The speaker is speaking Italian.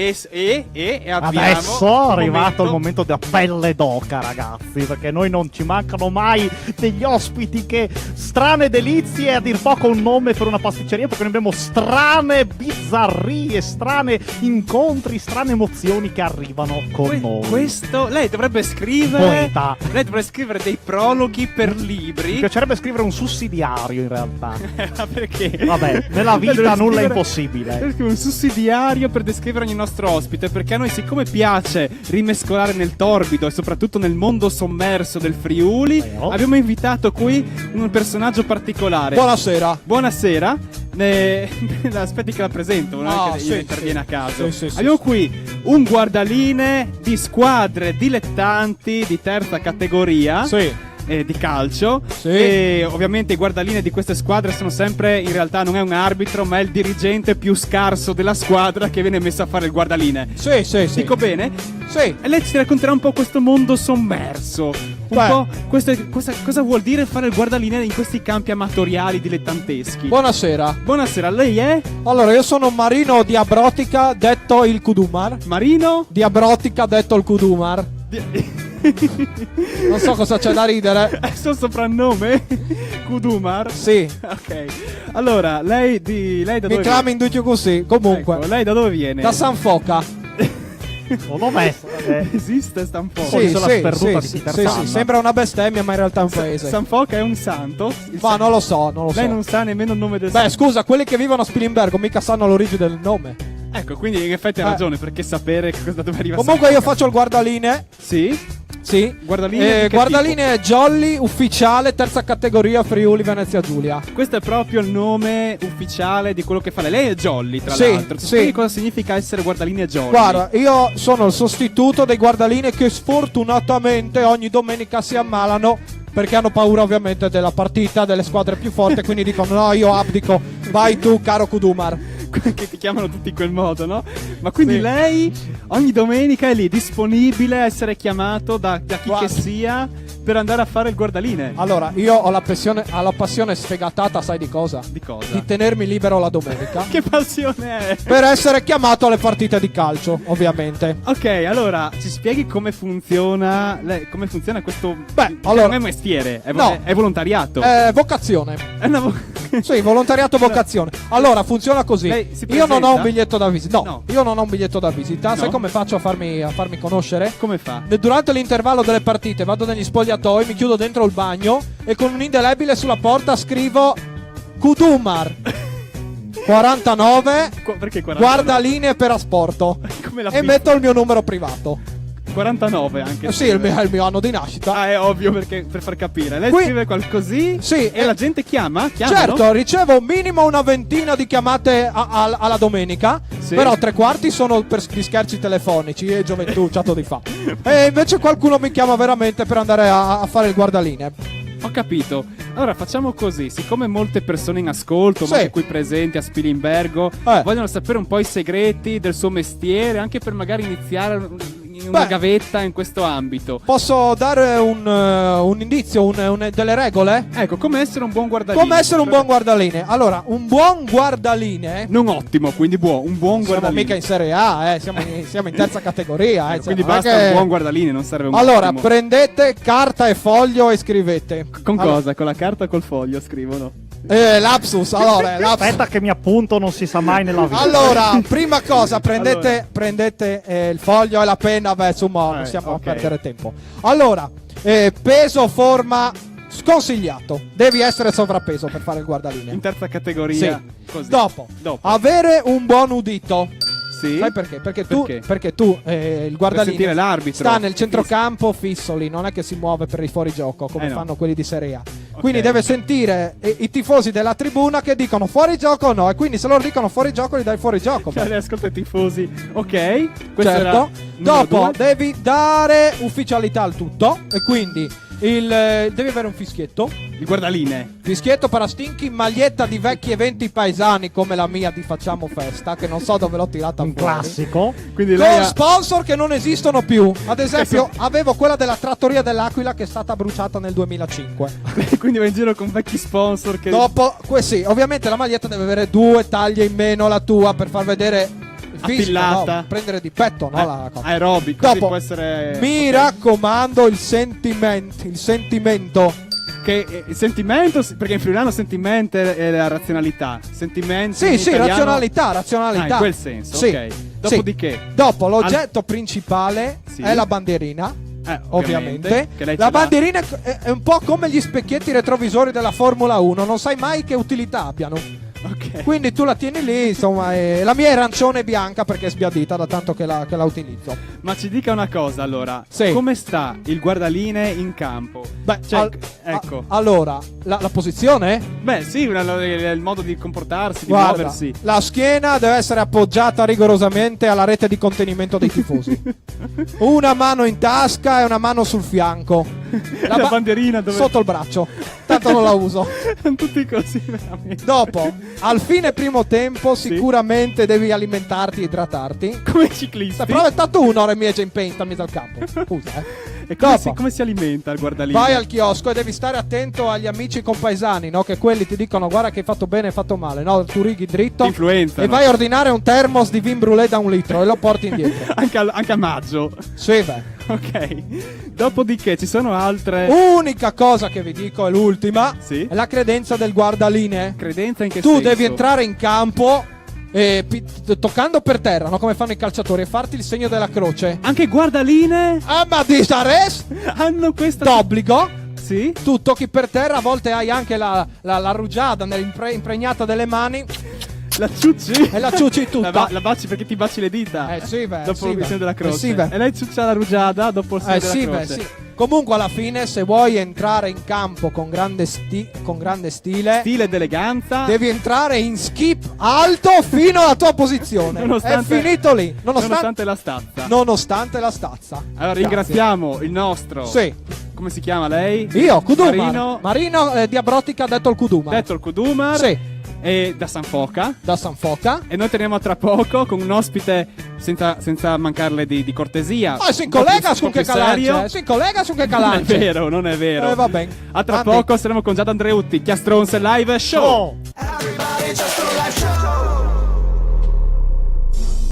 E abbiamo adesso è arrivato il momento della pelle d'oca, ragazzi, perché noi non ci mancano mai degli ospiti che strane delizie, a dir poco un nome per una pasticceria, perché noi abbiamo strane bizzarrie, strane incontri, strane emozioni che arrivano con noi. Questo lei dovrebbe scrivere dei prologhi per libri. Mi piacerebbe scrivere un sussidiario in realtà. Ma perché? Vabbè, nella vita nulla è impossibile. Un sussidiario per descrivere ogni nostro ospite, perché a noi, siccome piace rimescolare nel torbido e soprattutto nel mondo sommerso del Friuli, abbiamo invitato qui un personaggio particolare. Buonasera. Aspetti che la presento, non è che interviene a caso. Sì. Abbiamo qui un guardaline di squadre dilettanti di terza categoria. Di calcio, e ovviamente i guardaline di queste squadre sono sempre, in realtà non è un arbitro, ma è il dirigente più scarso della squadra che viene messo a fare il guardaline. Dico bene? Sì. E lei ci racconterà un po' questo mondo sommerso, cosa vuol dire fare il guardaline in questi campi amatoriali dilettanteschi. Buonasera, lei è? Allora, io sono Marino Diabrotica, detto il Kudumar. Marino Diabrotica, detto il Kudumar. Non so cosa c'è da ridere. È il suo soprannome? Kudumar? Sì. Ok. Allora, lei da dove mi chiami in dubbio così. Comunque, ecco, lei da dove viene? da San Foca. Esiste San Foca? Sì, sembra una bestemmia, ma in realtà è un paese. San Foca è un santo? Ma non lo so. Lei non sa nemmeno il nome del santo. Beh, scusa, quelli che vivono a Spilimbergo mica sanno l'origine del nome. Ecco, quindi in effetti ha ragione, perché sapere che cosa dove arriva. Comunque io faccio il guardaline. Sì. Guardaline Jolly ufficiale terza categoria Friuli Venezia Giulia. Questo è proprio il nome ufficiale di quello che fa lei. Lei è Jolly, tra l'altro. Sì. Cosa significa essere guardaline Jolly? Guarda, io sono il sostituto dei guardaline che sfortunatamente ogni domenica si ammalano, perché hanno paura ovviamente della partita, delle squadre più forti, quindi dicono no, io abdico, vai tu caro Kudumar. Che ti chiamano tutti in quel modo, no? Ma quindi lei ogni domenica è lì, disponibile a essere chiamato da chi che sia per andare a fare il guardaline. Allora, io ho la passione sfegatata, sai di cosa? Di cosa? Di tenermi libero la domenica. Che passione è? Per essere chiamato alle partite di calcio, ovviamente. Ok, allora, ci spieghi come funziona questo... allora, non è mestiere, è volontariato. È vocazione. È una sì, volontariato vocazione. Allora, funziona così. Io non ho un biglietto da visita. No. Io non ho un biglietto da visita. Sai come faccio a farmi conoscere? Come fa? Durante l'intervallo delle partite vado negli spogliatoi, mi chiudo dentro il bagno e con un indelebile sulla porta scrivo Kudumar 49 Perché 49? guardalinee per asporto e metto il mio numero privato. 49 anche. Sì, è il mio anno di nascita. Ah, è ovvio, perché per far capire. Lei scrive qualcosì e la gente chiama? Certo, ricevo minimo una ventina di chiamate alla domenica. Però 3/4 sono per gli scherzi telefonici e gioventù, ciato di fa. E invece qualcuno mi chiama veramente per andare a fare il guardaline. Ho capito. Allora facciamo così, siccome molte persone in ascolto, ma anche qui presenti a Spilimbergo, vogliono sapere un po' i segreti del suo mestiere, anche per magari iniziare una gavetta in questo ambito. Posso dare un indizio, delle regole? Ecco, come essere un buon guardaline. Come essere un buon guardaline? Allora, un buon guardaline... Non ottimo, quindi un buon guardaline. Siamo mica in Serie A, siamo in terza categoria. Quindi basta un buon guardaline, non serve un Allora, ottimo. Prendete carta e foglio e scrivete. Con cosa? Con la carta o col foglio scrivono? Lapsus, allora, aspetta che mi appunto, non si sa mai nella vita. Allora, prima cosa, prendete il foglio e la penna, insomma, non stiamo a perdere tempo. Allora, peso, forma, sconsigliato. Devi essere sovrappeso per fare il guardaline. In terza categoria. Sì. Così. Dopo, avere un buon udito. Sì. Sai perché? Perché tu il guardaline sta nel centrocampo fisso lì, non è che si muove per i fuorigioco come fanno quelli di Serie A. Quindi deve sentire i tifosi della tribuna che dicono fuorigioco o no, e quindi se loro dicono fuorigioco gli dai fuorigioco. Cioè, ascolta i tifosi. Ok. Certo. Dopo devi dare ufficialità al tutto e quindi devi avere un fischietto. Il guardaline. Fischietto, parastinchi, maglietta di vecchi eventi paesani come la mia di Facciamo Festa, che non so dove l'ho tirata un fuori. Classico. Quindi con sponsor che non esistono più. Ad esempio avevo quella della Trattoria dell'Aquila che è stata bruciata nel 2005. Quindi va in giro con vecchi sponsor che... Dopo, sì, ovviamente la maglietta deve avere 2 taglie in meno la tua per far vedere Attillata. No, prendere di petto, no? La cosa. Aerobico. Dopo, può essere. Mi raccomando, il sentimento. Che il sentimento, perché in friulano sentimento è la razionalità. Sentimento. Sì, razionalità. In quel senso, sì. ok. Dopodiché. Dopo l'oggetto principale è la bandierina. Ovviamente. La bandierina è un po' come gli specchietti retrovisori della Formula 1, non sai mai che utilità abbiano. Okay. Quindi tu la tieni lì, insomma, la mia è arancione e bianca perché è sbiadita da tanto che la utilizzo. Ma ci dica una cosa allora, come sta il guardaline in campo? Beh, ecco. Allora, la posizione? Beh sì, il modo di comportarsi, di muoversi. La schiena deve essere appoggiata rigorosamente alla rete di contenimento dei tifosi. Una mano in tasca e una mano sul fianco. La bandierina dove... sotto il braccio. Tanto non la uso. Tutti così veramente. Dopo, al fine primo tempo sicuramente devi alimentarti e idratarti. Come i ciclisti. Però è stato un'ora e mezza in paint al mezzo al campo. Scusa, E come si alimenta il guardaline? Vai al chiosco e devi stare attento agli amici compaesani, no? Che quelli ti dicono guarda che hai fatto bene, hai fatto male. No, tu righi dritto. Influenza. E vai a ordinare un thermos di vin brûlé da 1 litro e lo porti indietro. anche a maggio. Sì, beh. Ok. Dopodiché ci sono altre. Unica cosa che vi dico è l'ultima. Sì. È la credenza del guardaline. Credenza in che senso? Tu devi entrare in campo toccando per terra, no? Come fanno i calciatori, e farti il segno della croce. Anche guardaline? Ma disares hanno questa d'obbligo. Sì. Tu tocchi per terra, a volte hai anche la rugiada impregnata delle mani. La ciucci? E la ciucci tutta. La baci perché ti baci le dita. Sì, beh. Dopo il segno della croce. Sì, beh. E lei ciuccia la rugiada dopo il segno della croce. Sì. Comunque alla fine, se vuoi entrare in campo con grande stile ed eleganza, devi entrare in skip alto fino alla tua posizione. È finito lì. Nonostante la stazza. Allora ringraziamo il nostro. Sì. Come si chiama lei? Io, Kudumar. Marino Diabrotica, detto il Kudumar. Sì. E da San Foca. E noi torniamo tra poco con un ospite senza mancarle di cortesia. Si collega su che calance. Non è vero. Va bene. A tra poco saremo con Giada Andreutti, Chiastronze Live Show.